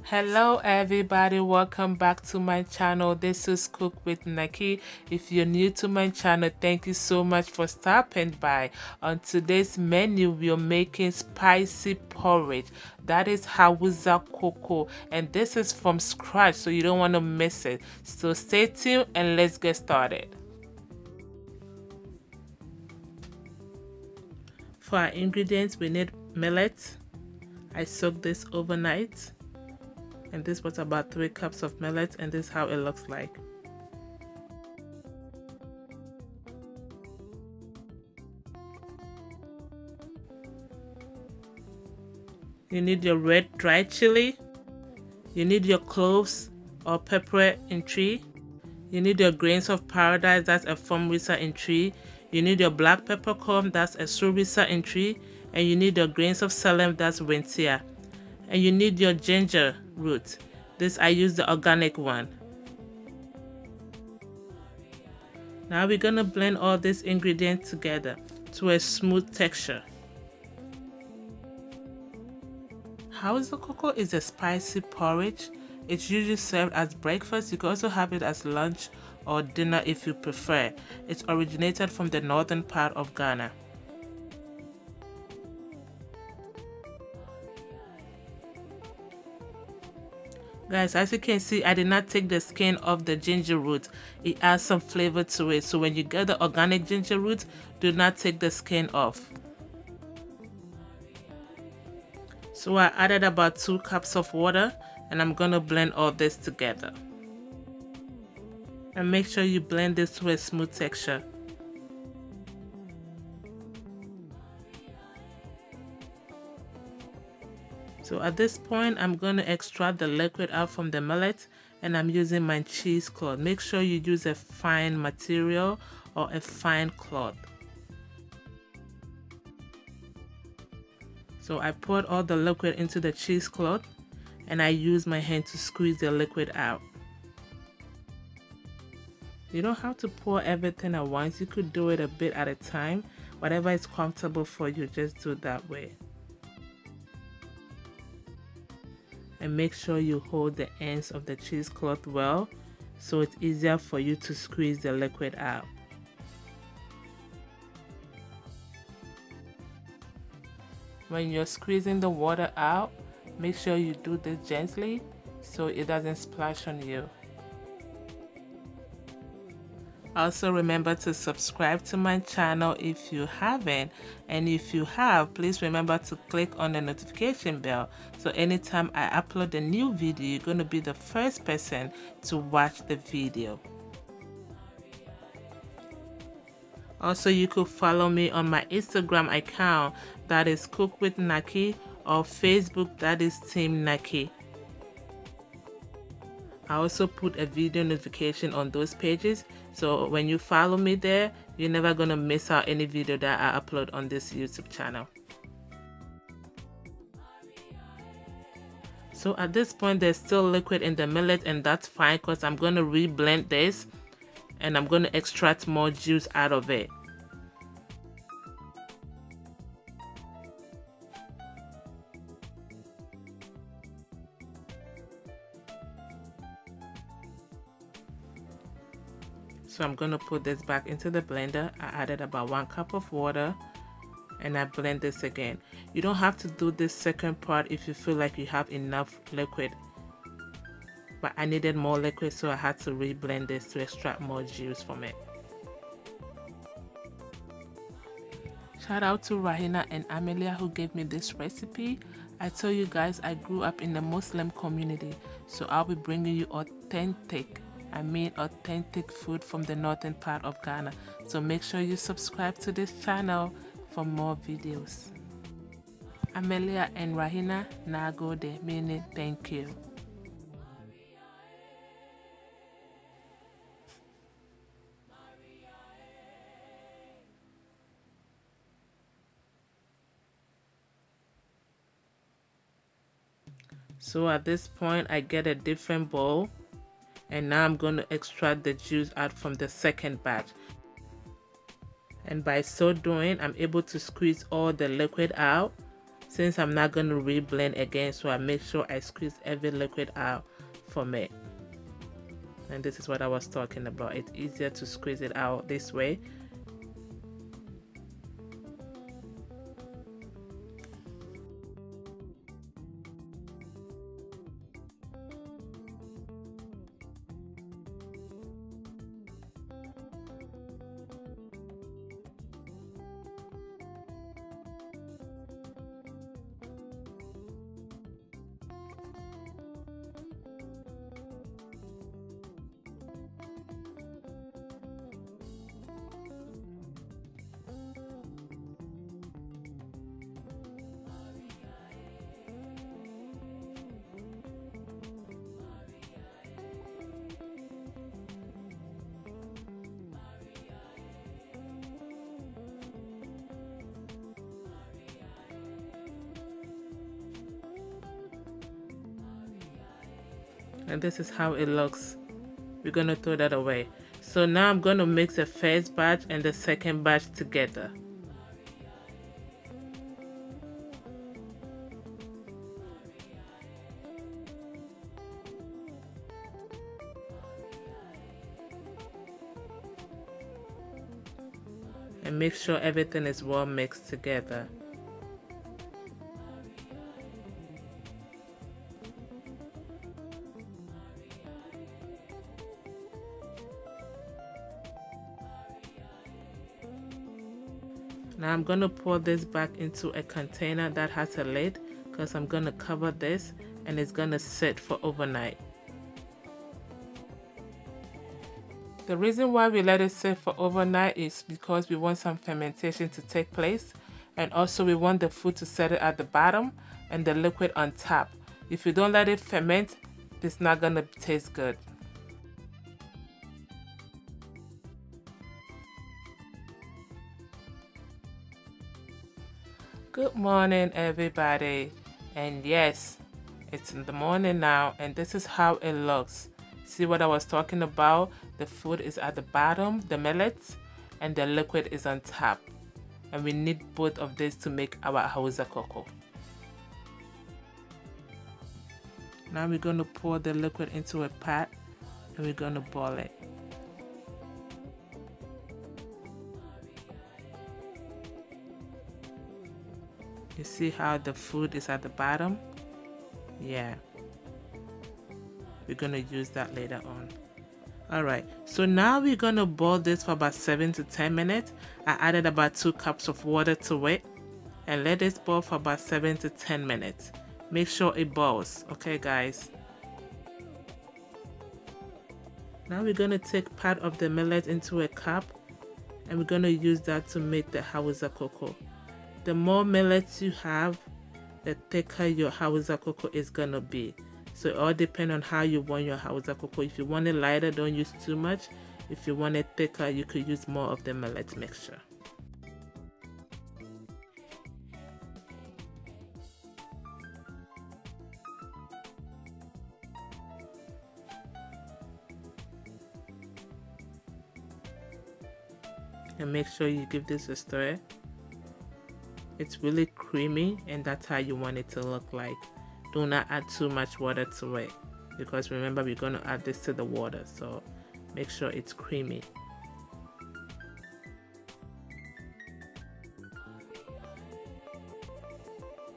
Hello everybody, welcome back to my channel. This is Cook with Naki. If you're new to my channel, thank you so much for stopping by. On today's menu, we're making spicy porridge. That is Hausa Kooko, and this is from scratch, so you don't want to miss it. So stay tuned and let's get started. For our ingredients, we need millet. I soaked this overnight. And this was about 3 cups of millet, and this is how it looks like. You need your red dried chili. You need your cloves or pepper in tree. You need your grains of paradise, that's a fumrisa in tree. You need your black peppercorn, that's a surisa in tree. And you need your grains of selim, that's wintia. And you need your ginger root. This I use the organic one. Now we're gonna blend all these ingredients together to a smooth texture. Hausa Kooko is a spicy porridge. It's usually served as breakfast. You can also have it as lunch or dinner if you prefer. It's originated from the northern part of Ghana. Guys, as you can see, I did not take the skin off the ginger root. It adds some flavor to it. So when you get the organic ginger root, do not take the skin off. So I added about 2 cups of water, and I'm gonna blend all this together. And make sure you blend this to a smooth texture. So at this point, I'm going to extract the liquid out from the millet, and I'm using my cheesecloth. Make sure you use a fine material or a fine cloth. So I poured all the liquid into the cheesecloth, and I use my hand to squeeze the liquid out. You don't have to pour everything at once. You could do it a bit at a time. Whatever is comfortable for you, just do it that way. And make sure you hold the ends of the cheesecloth well, so it's easier for you to squeeze the liquid out. When you're squeezing the water out, make sure you do this gently so it doesn't splash on you. Also remember to subscribe to my channel if you haven't, and if you have, please remember to click on the notification bell so anytime I upload a new video, you're going to be the first person to watch the video. Also, you could follow me on my Instagram account, that is Cook with Naki, or Facebook, that is Team Naki. I also put a video notification on those pages, so when you follow me there, you're never gonna miss out any video that I upload on this YouTube channel. So at this point, there's still liquid in the millet, and that's fine because I'm gonna re-blend this and I'm gonna extract more juice out of it. So I'm going to put this back into the blender. I added about 1 cup of water, and I blend this again. You don't have to do this second part if you feel like you have enough liquid. But I needed more liquid, so I had to re-blend this to extract more juice from it. Shout out to Rahina and Amelia who gave me this recipe. I told you guys I grew up in the Muslim community, so I'll be bringing you authentic food from the northern part of Ghana. So make sure you subscribe to this channel for more videos. Amelia and Rahina, nagode, meaning thank you. So at this point, I get a different bowl, and now I'm going to extract the juice out from the second batch. And by so doing, I'm able to squeeze all the liquid out since I'm not going to re-blend again, so I make sure I squeeze every liquid out for me. And this is what I was talking about. It's easier to squeeze it out this way. And this is how it looks. We're going to throw that away. So now I'm going to mix the first batch and the second batch together. And make sure everything is well mixed together. Now I'm going to pour this back into a container that has a lid, because I'm going to cover this and it's going to sit for overnight. The reason why we let it sit for overnight is because we want some fermentation to take place, and also we want the food to settle at the bottom and the liquid on top. If you don't let it ferment, it's not going to taste good. Good morning, everybody. And yes, it's in the morning now, and this is how it looks. See what I was talking about? The food is at the bottom, the millets, and the liquid is on top. And we need both of these to make our Hausa Kooko. Now we're going to pour the liquid into a pot and we're going to boil it. You see how the food is at the bottom? Yeah. We're going to use that later on. Alright, so now we're going to boil this for about 7 to 10 minutes. I added about 2 cups of water to it. And let this boil for about 7 to 10 minutes. Make sure it boils, okay guys? Now we're going to take part of the millet into a cup. And we're going to use that to make the Hausa Kooko. The more millets you have, the thicker your Hausa Kooko is gonna be. So it all depends on how you want your Hausa Kooko. If you want it lighter, don't use too much. If you want it thicker, you could use more of the millet mixture. And make sure you give this a stir. It's really creamy, and that's how you want it to look like. Do not add too much water to it, because remember we're going to add this to the water, so make sure it's creamy.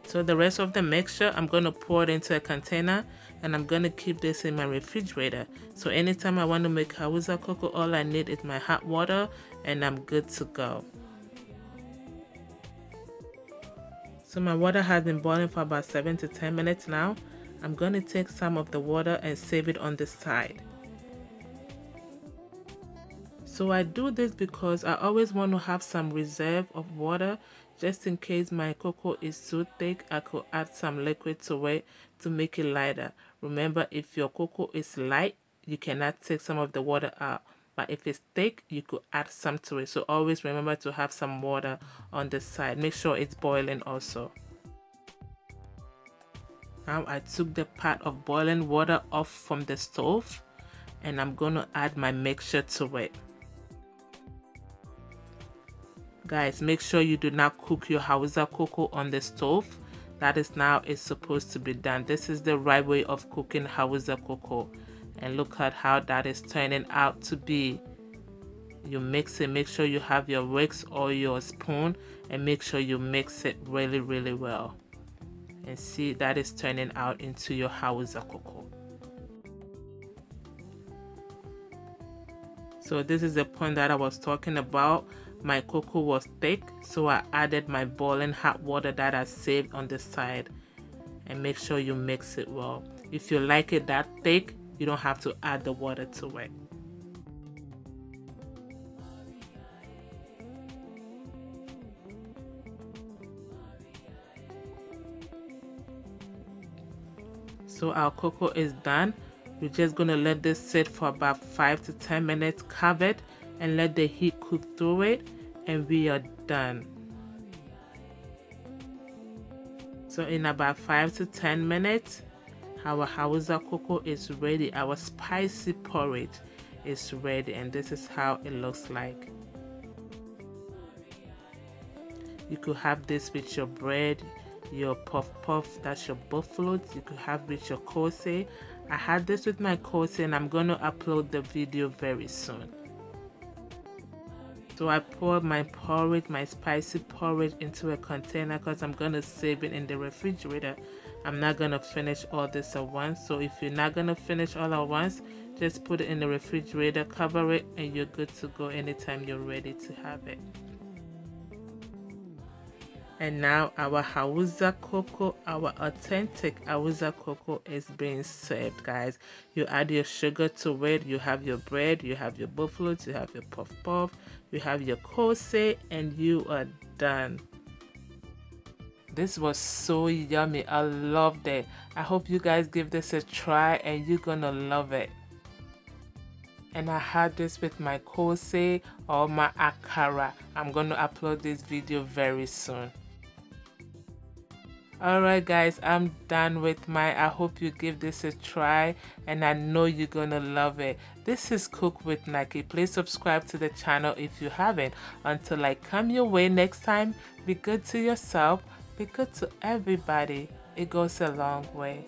So the rest of the mixture, I'm going to pour it into a container, and I'm going to keep this in my refrigerator. So anytime I want to make Hausa Kooko, all I need is my hot water and I'm good to go. So my water has been boiling for about 7 to 10 minutes now. I'm going to take some of the water and save it on the side. So I do this because I always want to have some reserve of water, just in case my cocoa is too thick. I could add some liquid to it to make it lighter. Remember, if your cocoa is light, you cannot take some of the water out. But if it's thick, you could add some to it. So always remember to have some water on the side. Make sure it's boiling also. Now I took the pot of boiling water off from the stove, and I'm going to add my mixture to it. Guys, make sure you do not cook your Hausa Kooko on the stove. That is now it's supposed to be done. This is the right way of cooking Hausa Kooko. And look at how that is turning out to be. You mix it, make sure you have your wicks or your spoon, and make sure you mix it really, really well. And see, that is turning out into your Hausa Kooko. So this is the point that I was talking about. My cocoa was thick, so I added my boiling hot water that I saved on the side. And make sure you mix it well. If you like it that thick, you don't have to add the water to it. So our cocoa is done. We're just gonna let this sit for about 5 to 10 minutes covered and let the heat cook through it, and we are done. So in about 5 to 10 minutes, our Hausa Kooko is ready. Our spicy porridge is ready, and this is how it looks like. You could have this with your bread, your puff puff, that's your buffalo. You could have with your koose. I had this with my koose, and I'm going to upload the video very soon. So I poured my porridge, my spicy porridge, into a container because I'm going to save it in the refrigerator. I'm not going to finish all this at once. So if you're not going to finish all at once, just put it in the refrigerator, cover it, and you're good to go anytime you're ready to have it. And now our Hausa Kooko, our authentic Hausa Kooko is being served, guys. You add your sugar to it, you have your bread, you have your buffalo, you have your puff puff, you have your koose, and you are done. This was so yummy. I loved it. I hope you guys give this a try and you're gonna love it. And I had this with my koose or my akara. I'm gonna upload this video very soon. Alright guys, I'm done with my, I hope you give this a try and I know you're gonna love it. This is Cook with Naki. Please subscribe to the channel if you haven't. Until I come your way next time, be good to yourself, be good to everybody. It goes a long way.